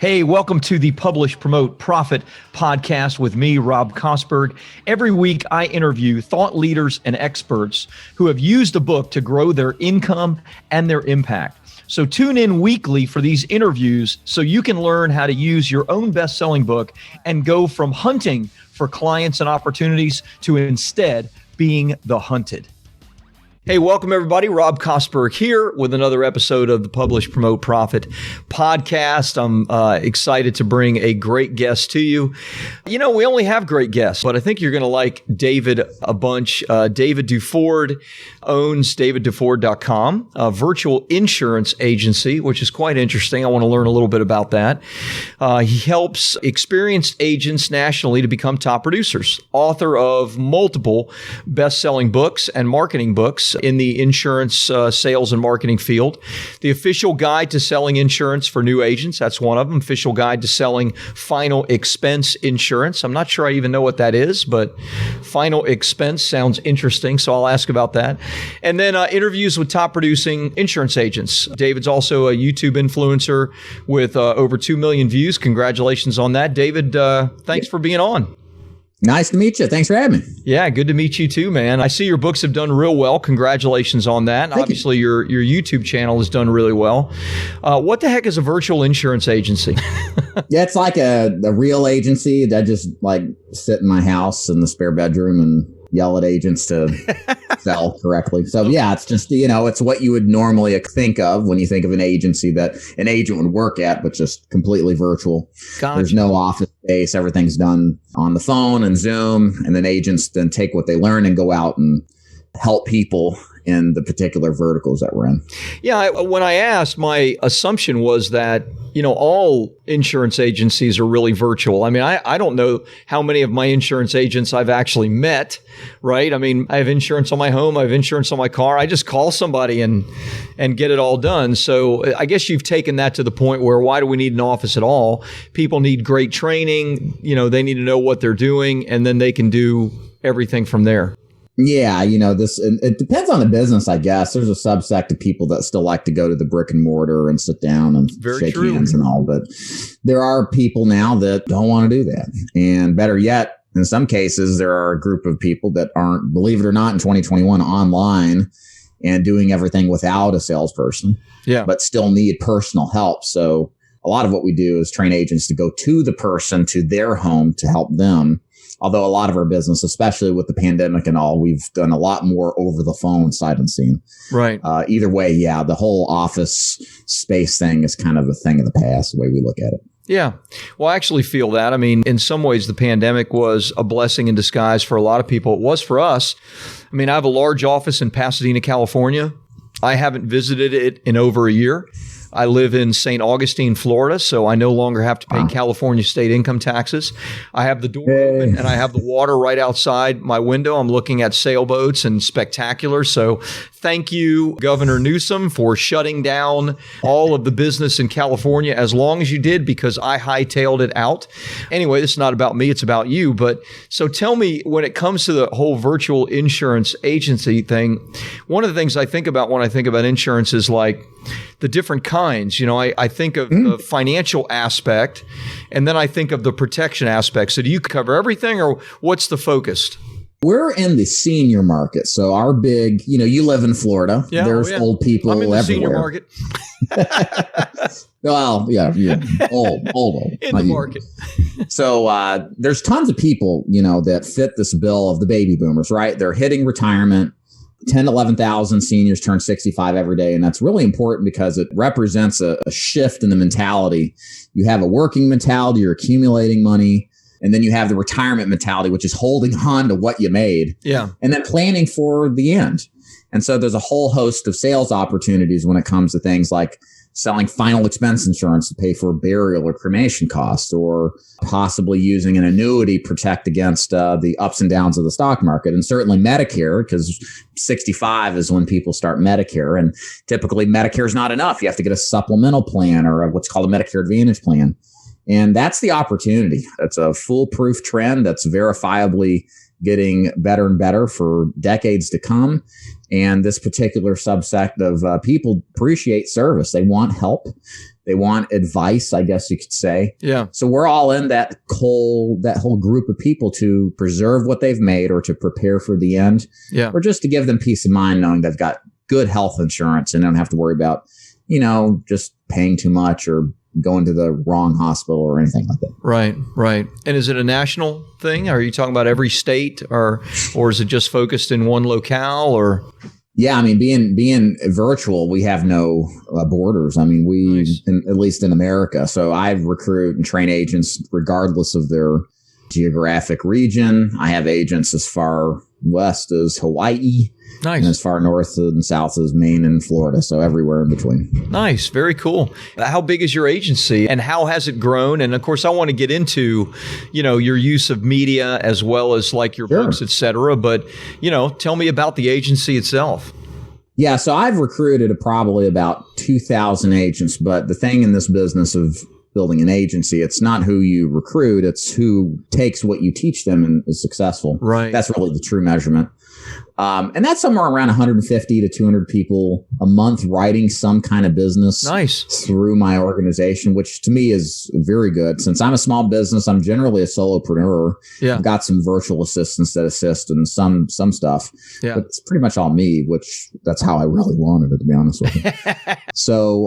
Hey, welcome to the Publish, Promote, Profit podcast with me, Rob Kosberg. Every week, I interview thought leaders and experts who have used a book to grow their income and their impact. So tune in weekly for these interviews so you can learn how to use your own best-selling book and go from hunting for clients and opportunities to instead being the hunted. Hey, welcome everybody. Rob Kosberg here with another episode of the Publish, Promote, Profit podcast. I'm excited to bring a great guest to you. You know, we only have great guests, but I think you're going to like David a bunch. David Duford owns davidduford.com, a virtual insurance agency, which is quite interesting. I want to learn a little bit about that. He helps experienced agents nationally to become top producers, author of multiple best-selling books and marketing books in the insurance sales and marketing field. The Official Guide to Selling Insurance for New Agents, that's one of them. Official Guide to Selling Final Expense Insurance. I'm not sure I even know what that is, but final expense sounds interesting, so I'll ask about that. And then interviews with top producing insurance agents. David's also a YouTube influencer with over 2 million views. Congratulations on that. David, thanks for being on. Nice to meet you. Thanks for having me. Yeah, good to meet you too, man. I see your books have done real well. Congratulations on that. And obviously, your YouTube channel has done really well. What the heck is a virtual insurance agency? Yeah, it's like a real agency that just like sit in my house in the spare bedroom and yell at agents to sell correctly. So yeah, it's just, it's what you would normally think of when you think of an agency that an agent would work at, but just completely virtual. Gotcha. There's no office space. Everything's done on the phone and Zoom. And then agents then take what they learn and go out and help people in the particular verticals that we're in. Yeah, when I asked, my assumption was that, all insurance agencies are really virtual. I mean, I don't know how many of my insurance agents I've actually met, right? I mean, I have insurance on my home, I have insurance on my car. I just call somebody and get it all done. So I guess you've taken that to the point where why do we need an office at all? People need great training. They need to know what they're doing, and then they can do everything from there. Yeah, it depends on the business, I guess. There's a subsect of people that still like to go to the brick and mortar and sit down and shake hands and all. But there are people now that don't want to do that. And better yet, in some cases, there are a group of people that aren't, believe it or not, in 2021 online and doing everything without a salesperson, but still need personal help. So a lot of what we do is train agents to go to the person, to their home to help them. Although a lot of our business, especially with the pandemic and all, we've done a lot more over the phone sight unseen. Right. Either way, yeah, the whole office space thing is kind of a thing of the past, the way we look at it. Yeah. Well, I actually feel that. I mean, in some ways, the pandemic was a blessing in disguise for a lot of people. It was for us. I mean, I have a large office in Pasadena, California. I haven't visited it in over a year. I live in St. Augustine, Florida, so I no longer have to pay California state income taxes. I have the door open and I have the water right outside my window. I'm looking at sailboats and spectacular. So thank you, Governor Newsom, for shutting down all of the business in California as long as you did, because I hightailed it out. Anyway, this is not about me, it's about you. But so tell me, when it comes to the whole virtual insurance agency thing, one of the things I think about when I think about insurance is like the different kinds. I think of the financial aspect, and then I think of the protection aspect. So do you cover everything, or what's the focus? We're in the senior market. So our big, you live in Florida. Yeah, there's old people everywhere. I'm in the senior market. Well, yeah, old. In the market. So there's tons of people, that fit this bill of the baby boomers, right? They're hitting retirement. 10, 11,000 seniors turn 65 every day. And that's really important because it represents a shift in the mentality. You have a working mentality, you're accumulating money. And then you have the retirement mentality, which is holding on to what you made. Yeah. And then planning for the end. And so there's a whole host of sales opportunities when it comes to things like selling final expense insurance to pay for burial or cremation costs, or possibly using an annuity to protect against the ups and downs of the stock market. And certainly Medicare, because 65 is when people start Medicare. And typically Medicare is not enough. You have to get a supplemental plan or what's called a Medicare Advantage plan. And that's the opportunity. That's a foolproof trend that's verifiably getting better and better for decades to come. And this particular subsect of people appreciate service. They want help. They want advice, I guess you could say. Yeah. So we're all in that whole group of people to preserve what they've made or to prepare for the end. Yeah. Or just to give them peace of mind knowing they've got good health insurance and don't have to worry about, just paying too much or going to the wrong hospital or anything like that. Right, right. And is it a national thing? Are you talking about every state or is it just focused in one locale or? Yeah, I mean, being virtual, we have no borders. I mean, Nice. at least in America. So I recruit and train agents regardless of their geographic region. I have agents as far west as Hawaii. Nice. And as far north and south as Maine and Florida. So everywhere in between. Nice. Very cool. How big is your agency and how has it grown? And of course, I want to get into, your use of media as well as like your Sure. books, et cetera. But, tell me about the agency itself. Yeah. So I've recruited probably about 2,000 agents. But the thing in this business of building an agency, it's not who you recruit. It's who takes what you teach them and is successful. Right. That's really the true measurement. And that's somewhere around 150 to 200 people a month writing some kind of business Nice. through my organization, which to me is very good. Since I'm a small business, I'm generally a solopreneur. Yeah. I've got some virtual assistants that assist and some stuff. Yeah. But it's pretty much all me, which that's how I really wanted it, to be honest with you. So,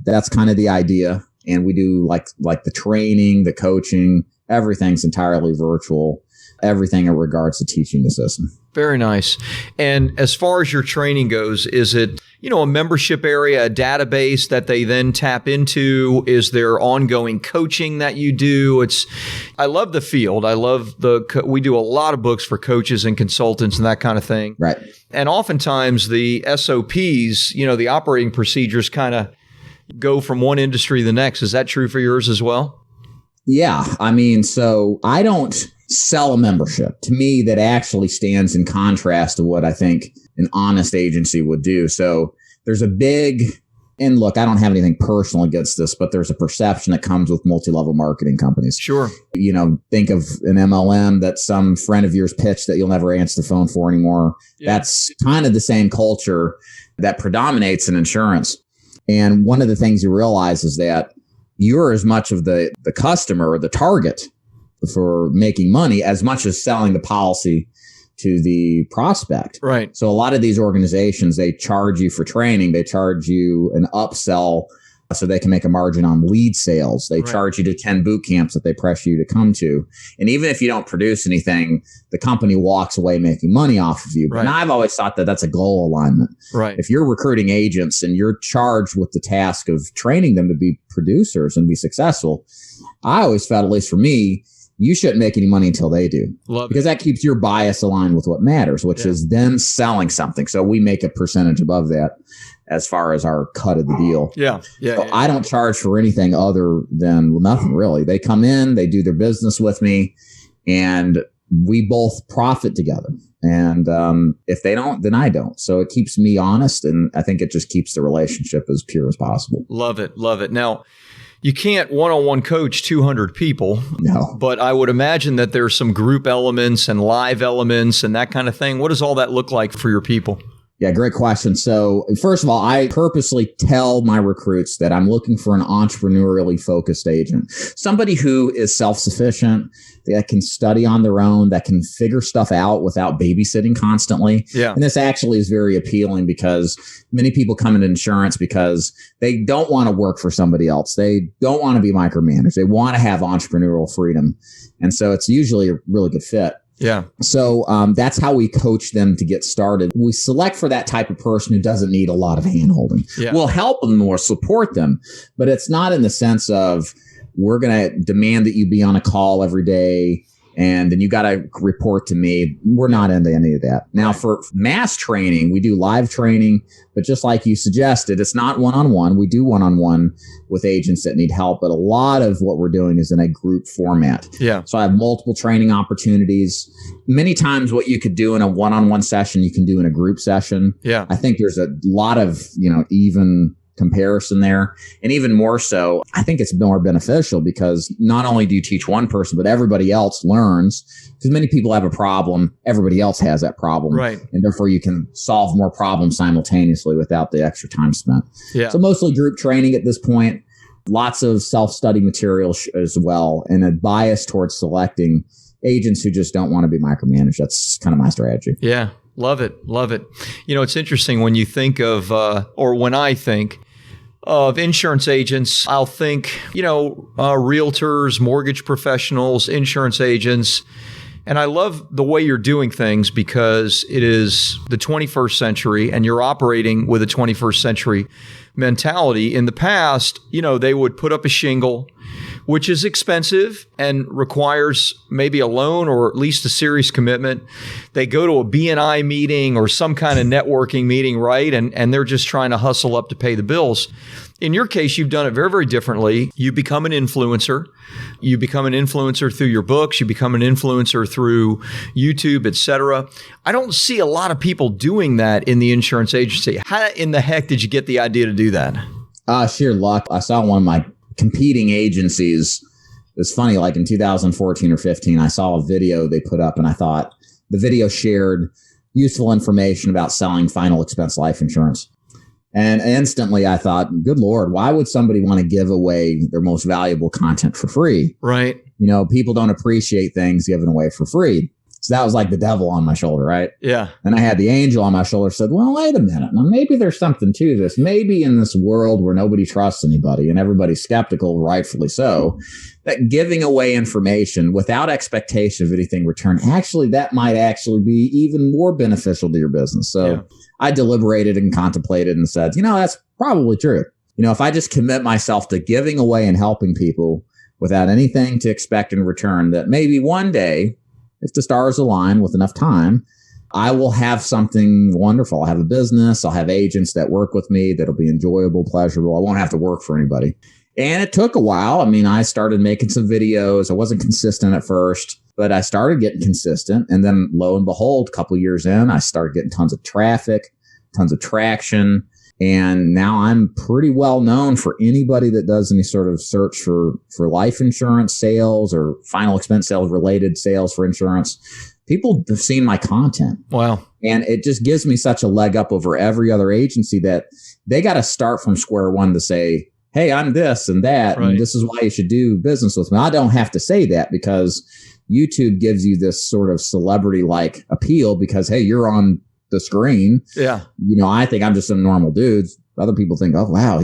that's kind of the idea. And we do like the training, the coaching, everything's entirely virtual. Everything in regards to teaching the system. Very nice. And as far as your training goes, is it, a membership area, a database that they then tap into? Is there ongoing coaching that you do? I love the field. I love we do a lot of books for coaches and consultants and that kind of thing. Right. And oftentimes the SOPs, the operating procedures kind of go from one industry to the next. Is that true for yours as well? Yeah. I mean, so I don't sell a membership. To me, that actually stands in contrast to what I think an honest agency would do. So there's and look, I don't have anything personal against this, but there's a perception that comes with multi-level marketing companies. Sure. Think of an MLM that some friend of yours pitched that you'll never answer the phone for anymore. Yeah. That's kind of the same culture that predominates in insurance. And one of the things you realize is that you're as much of the customer or the target for making money as much as selling the policy to the prospect. Right. So a lot of these organizations, they charge you for training. They charge you an upsell so they can make a margin on lead sales. They charge you to 10 boot camps that they pressure you to come to. And even if you don't produce anything, the company walks away making money off of you. Right. And I've always thought that that's a goal alignment. Right. If you're recruiting agents and you're charged with the task of training them to be producers and be successful, I always felt, at least for me, you shouldn't make any money until they do. Because that keeps your bias aligned with what matters, which is them selling something. So we make a percentage above that as far as our cut of the deal. Yeah. So I don't charge for anything other than nothing really. They come in, they do their business with me, and we both profit together. And if they don't, then I don't. So it keeps me honest, and I think it just keeps the relationship as pure as possible. Love it. Love it. Now, you can't one-on-one coach 200 people. No. But I would imagine that there's some group elements and live elements and that kind of thing. What does all that look like for your people? Yeah, great question. So first of all, I purposely tell my recruits that I'm looking for an entrepreneurially focused agent, somebody who is self-sufficient, that can study on their own, that can figure stuff out without babysitting constantly. Yeah. And this actually is very appealing because many people come into insurance because they don't want to work for somebody else. They don't want to be micromanaged. They want to have entrepreneurial freedom. And so it's usually a really good fit. Yeah. So that's how we coach them to get started. We select for that type of person who doesn't need a lot of handholding. Yeah. We'll help them or support them, but it's not in the sense of we're going to demand that you be on a call every day and then you got to report to me. We're not into any of that. Now, for mass training, we do live training, but just like you suggested, it's not one-on-one. We do one-on-one with agents that need help, but a lot of what we're doing is in a group format. Yeah. So I have multiple training opportunities. Many times what you could do in a one-on-one session, you can do in a group session. Yeah. I think there's a lot of, even comparison there. And even more so, I think it's more beneficial because not only do you teach one person, but everybody else learns, because many people have a problem. Everybody else has that problem. Right. And therefore you can solve more problems simultaneously without the extra time spent. Yeah. So mostly group training at this point, lots of self-study material as well, and a bias towards selecting agents who just don't want to be micromanaged. That's kind of my strategy. Yeah. Love it. Love it. It's interesting when you think of, or when I think of insurance agents, I'll think, realtors, mortgage professionals, insurance agents. And I love the way you're doing things because it is the 21st century and you're operating with a 21st century mentality. In the past, they would put up a shingle, which is expensive and requires maybe a loan or at least a serious commitment. They go to a BNI meeting or some kind of networking meeting, right? And they're just trying to hustle up to pay the bills. In your case, you've done it very, very differently. You become an influencer. You become an influencer through your books. You become an influencer through YouTube, et cetera. I don't see a lot of people doing that in the insurance agency. How in the heck did you get the idea to do that? Sheer luck. I saw one of my competing agencies. It's funny, like in 2014 or 15, I saw a video they put up and I thought the video shared useful information about selling final expense life insurance. And instantly I thought, good Lord, why would somebody want to give away their most valuable content for free? Right. People don't appreciate things given away for free. So that was like the devil on my shoulder, right? Yeah. And I had the angel on my shoulder, said, well, wait a minute. Now, maybe there's something to this. Maybe in this world where nobody trusts anybody and everybody's skeptical, rightfully so, that giving away information without expectation of anything return, that might actually be even more beneficial to your business. So yeah. I deliberated and contemplated and said, that's probably true. If I just commit myself to giving away and helping people without anything to expect in return, that maybe one day, if the stars align with enough time, I will have something wonderful. I'll have a business. I'll have agents that work with me that'll be enjoyable, pleasurable. I won't have to work for anybody. And it took a while. I started making some videos. I wasn't consistent at first, but I started getting consistent. And then lo and behold, a couple of years in, I started getting tons of traffic, tons of traction. And now I'm pretty well known for anybody that does any sort of search for life insurance sales or final expense sales related sales for insurance. People have seen my content. Wow. And it just gives me such a leg up over every other agency that they got to start from square one to say, hey, I'm this and that, right, and this is why you should do business with me. I don't have to say that because YouTube gives you this sort of celebrity-like appeal because, hey, you're on the screen. Yeah. I think I'm just some normal dude. Other people think, oh, wow.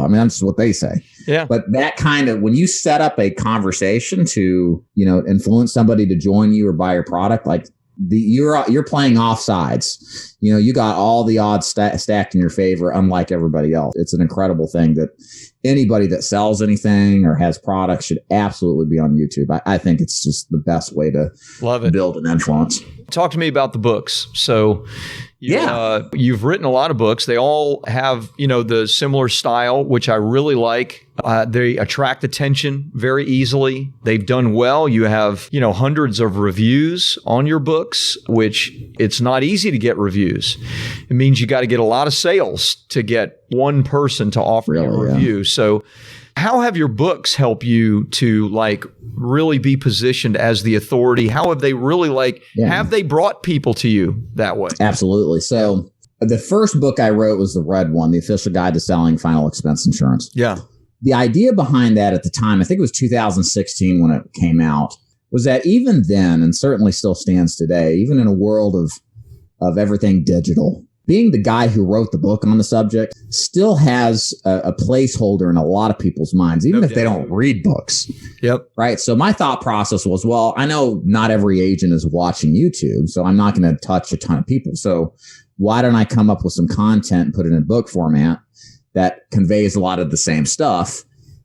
That's what they say. Yeah. But that kind of, when you set up a conversation to, influence somebody to join you or buy your product, like you're playing offsides. You got all the odds stacked in your favor, unlike everybody else. It's an incredible thing that anybody that sells anything or has products should absolutely be on YouTube. I think it's just the best way to build an influence. Talk to me about the books. So you've written a lot of books. They all have, the similar style, which I really like. They attract attention very easily. They've done well. You have, hundreds of reviews on your books, which it's not easy to get reviews. It means you got to get a lot of sales to get one person to offer you a review. Yeah. So how have your books helped you to really be positioned as the authority? How have they really have they brought people to you that way? Absolutely. So the first book I wrote was the red one, The Official Guide to Selling Final Expense Insurance. Yeah. The idea behind that at the time, I think it was 2016 when it came out, was that even then, and certainly still stands today, even in a world of everything digital, being the guy who wrote the book on the subject still has a placeholder in a lot of people's minds, even if they don't read books. Yep. Right. So my thought process was, well, I know not every agent is watching YouTube, so I'm not going to touch a ton of people. So why don't I come up with some content and put it in book format that conveys a lot of the same stuff?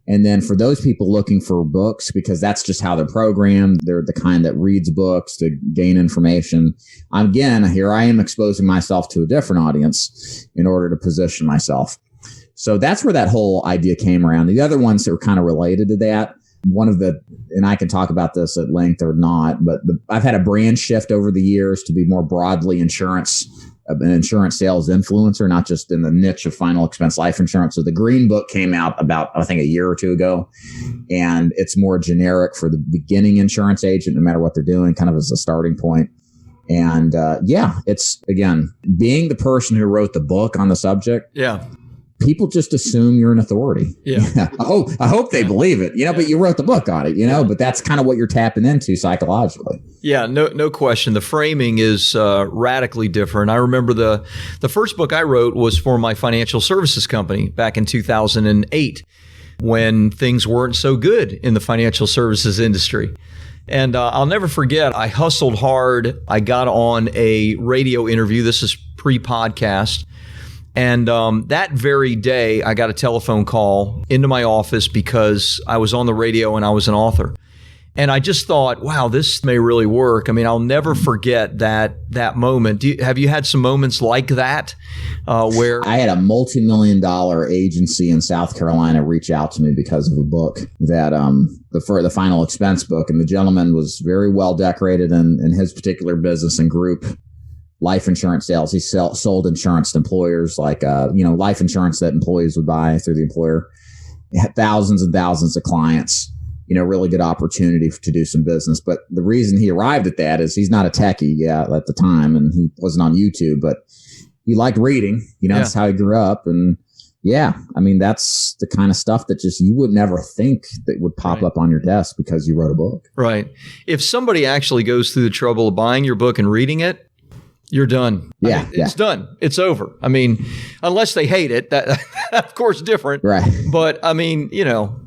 And then for those people looking for books, because that's just how they're programmed, they're the kind that reads books to gain information. Here I am exposing myself to a different audience in order to position myself. So that's where that whole idea came around. The other ones that were kind of related to that, and I can talk about this at length or not, but I've had a brand shift over the years to be more broadly insurance an insurance sales influencer, not just in the niche of final expense life insurance. So the green book came out about, I think, a year or two ago, and it's more generic for the beginning insurance agent, no matter what they're doing, kind of as a starting point. And it's, again, being the person who wrote the book on the subject. Yeah. People just assume you're an authority. Yeah. I hope they believe it, but you wrote the book on it, but that's kind of what you're tapping into psychologically. Yeah, no question. The framing is radically different. I remember the first book I wrote was for my financial services company back in 2008 when things weren't so good in the financial services industry. And I'll never forget, I hustled hard. I got on a radio interview. This is pre-podcast. And that very day, I got a telephone call into my office because I was on the radio and I was an author. And I just thought, wow, this may really work. I mean, I'll never forget that moment. Have you had some moments like that where... I had a multi-million-dollar agency in South Carolina reach out to me because of a book that the final expense book. And the gentleman was very well decorated in his particular business and group. Life insurance sales. He sold insurance to employers, like, life insurance that employees would buy through the employer. He had thousands and thousands of clients, really good opportunity to do some business. But the reason he arrived at that is he's not a techie at the time, and he wasn't on YouTube, but he liked reading. That's how he grew up. And that's the kind of stuff that just you would never think that would pop up on your desk because you wrote a book. Right. If somebody actually goes through the trouble of buying your book and reading it, you're done. Yeah, it's done. It's over. I mean, unless they hate it, that of course different. Right. But I mean,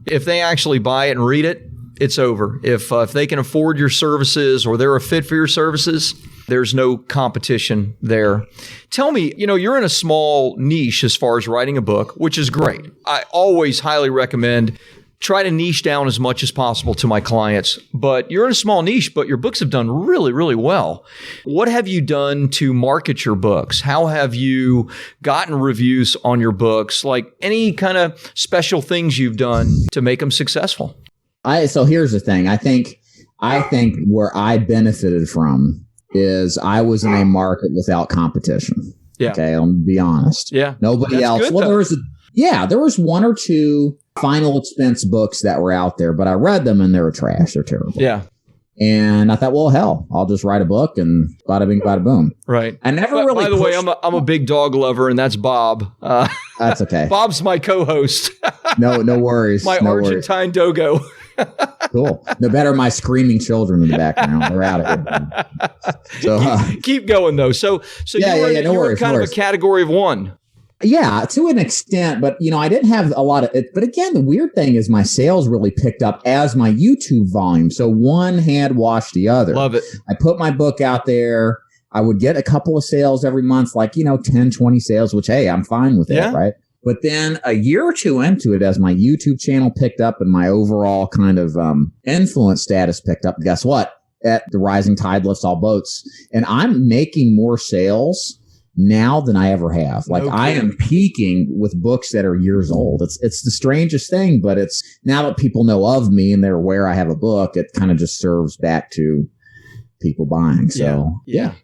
if they actually buy it and read it, it's over. If they can afford your services or they're a fit for your services, there's no competition there. Tell me, you're in a small niche as far as writing a book, which is great. I always highly recommend try to niche down as much as possible to my clients. But you're in a small niche, but your books have done really, really well. What have you done to market your books? How have you gotten reviews on your books? Like any kind of special things you've done to make them successful? So here's the thing. I think where I benefited from is I was in a market without competition. Yeah. Okay. I'll be honest. Yeah. Nobody else. Good, well, there was one or two final expense books that were out there, but I read them and they were trash. They're terrible. Yeah. And I thought, well, hell, I'll just write a book and bada bing, bada boom. Right. I never really. By the way, I'm a big dog lover, and that's Bob. That's okay. Bob's my co-host. No worries. My Argentine dogo. Cool. No better my screaming children in the background. They're out of here. So keep going though. So you were kind of a category of one. Yeah, to an extent, but I didn't have a lot of it. But again, the weird thing is my sales really picked up as my YouTube volume. So one hand washed the other. Love it. I put my book out there. I would get a couple of sales every month, like, 10, 20 sales, which, hey, I'm fine with that, right? But then a year or two into it, as my YouTube channel picked up and my overall kind of influence status picked up, guess what? The rising tide lifts all boats. And I'm making more sales now than I ever have. Like I am peaking with books that are years old. It's the strangest thing, but it's now that people know of me and they're aware I have a book, it kind of just serves back to people buying. So yeah.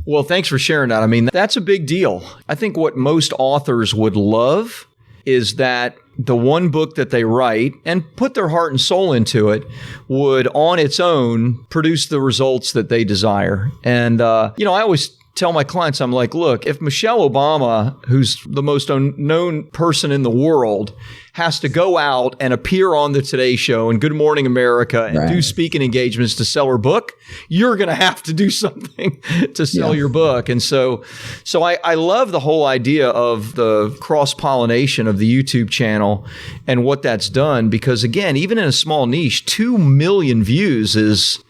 Well, thanks for sharing that. I mean, that's a big deal. I think what most authors would love is that the one book that they write and put their heart and soul into it would on its own produce the results that they desire. And, I always tell my clients, I'm like, look, if Michelle Obama, who's the most unknown person in the world, has to go out and appear on the Today Show and Good Morning America and do speaking engagements to sell her book, you're going to have to do something to sell your book. And so I love the whole idea of the cross-pollination of the YouTube channel and what that's done, because again, even in a small niche, 2 million views is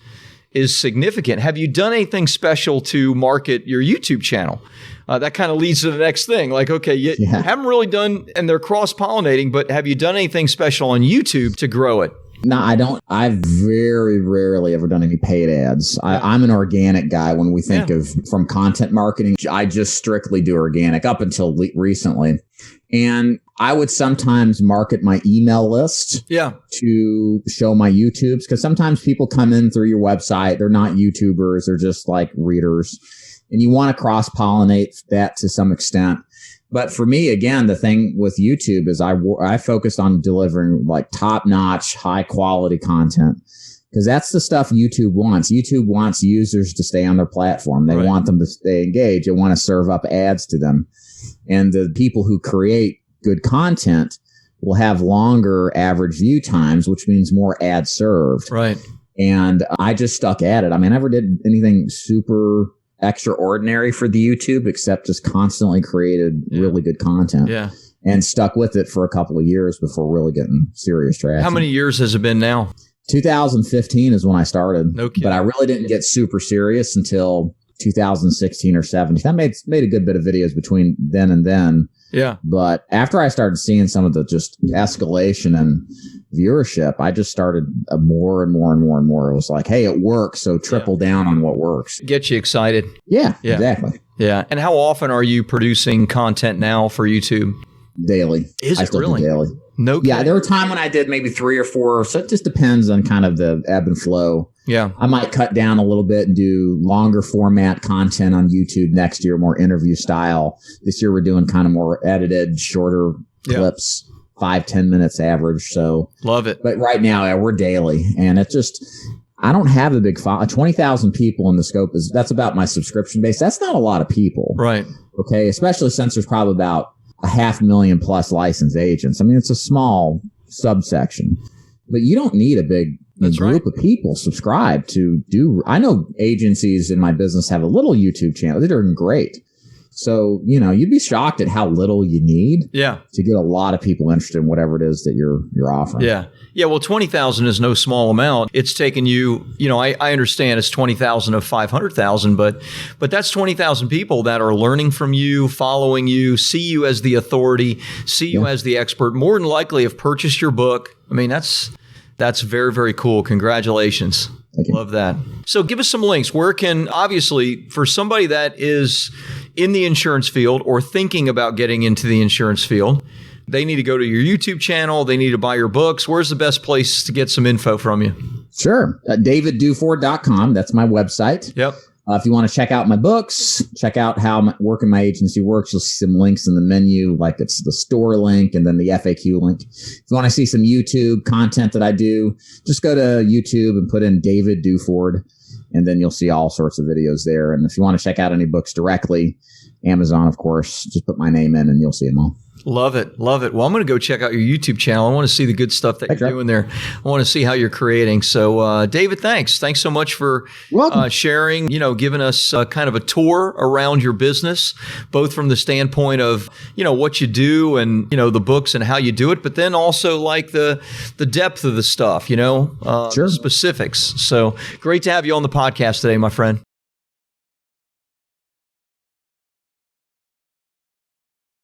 significant. Have you done anything special to market your YouTube channel? That kind of leads to the next thing. Like, okay, you haven't really done, and they're cross-pollinating, but have you done anything special on YouTube to grow it? No, I don't. I've very rarely ever done any paid ads. I'm an organic guy. When we think of from content marketing, I just strictly do organic up until recently. And I would sometimes market my email list to show my YouTubes, because sometimes people come in through your website. They're not YouTubers. They're just like readers. and you want to cross-pollinate that to some extent. But for me, again, the thing with YouTube is I focused on delivering like top-notch, high-quality content, because that's the stuff YouTube wants. YouTube wants users to stay on their platform. They want them to stay engaged. They want to serve up ads to them. And the people who create good content will have longer average view times, which means more ads served. Right. And I just stuck at it. I mean, I never did anything super extraordinary for the YouTube, except just constantly created really good content. Yeah. And stuck with it for a couple of years before really getting serious traction. How many years has it been now? 2015 is when I started. No kidding. But I really didn't get super serious until 2016 or 17. I made a good bit of videos between then and then. Yeah. But after I started seeing some of the just escalation and viewership, I just started more and more and more and more. It was like, hey, it works. So triple down on what works. Get you excited. Yeah, exactly. Yeah. And how often are you producing content now for YouTube? Daily. Is it really? Daily. No kidding. Yeah, there were times when I did maybe 3 or 4. So it just depends on kind of the ebb and flow. Yeah. I might cut down a little bit and do longer format content on YouTube next year, more interview style. This year we're doing kind of more edited, shorter clips, 5-10 minutes average. So love it. But right now we're daily, and it's just, I don't have a big file. 20,000 people in the scope that's about my subscription base. That's not a lot of people. Right. Okay. Especially since there's probably about 500,000 plus licensed agents. I mean, it's a small subsection, but you don't need a big group of people subscribed to do. I know agencies in my business have a little YouTube channel. They're doing great. So, you'd be shocked at how little you need to get a lot of people interested in whatever it is that you're offering. Yeah. Yeah. Well, 20,000 is no small amount. It's taken you, I understand it's 20,000 of 500,000, but that's 20,000 people that are learning from you, following you, see you as the authority, see you as the expert, more than likely have purchased your book. I mean, that's very, very cool. Congratulations. Love that. So give us some links. Where can, obviously, for somebody that is in the insurance field or thinking about getting into the insurance field, they need to go to your YouTube channel. They need to buy your books. Where's the best place to get some info from you? Sure. DavidDuford.com. That's my website. Yep. If you want to check out my books, check out how my work in my agency works, you'll see some links in the menu, like it's the store link and then the FAQ link. If you want to see some YouTube content that I do, just go to YouTube and put in David Duford, and then you'll see all sorts of videos there. And if you want to check out any books directly, Amazon, of course, just put my name in and you'll see them all. Love it. Love it. Well, I'm going to go check out your YouTube channel. I want to see the good stuff that you're doing there. I want to see how you're creating. So, David, thanks. Thanks so much for sharing, giving us kind of a tour around your business, both from the standpoint of, what you do and, the books and how you do it, but then also like the depth of the stuff, specifics. So great to have you on the podcast today, my friend.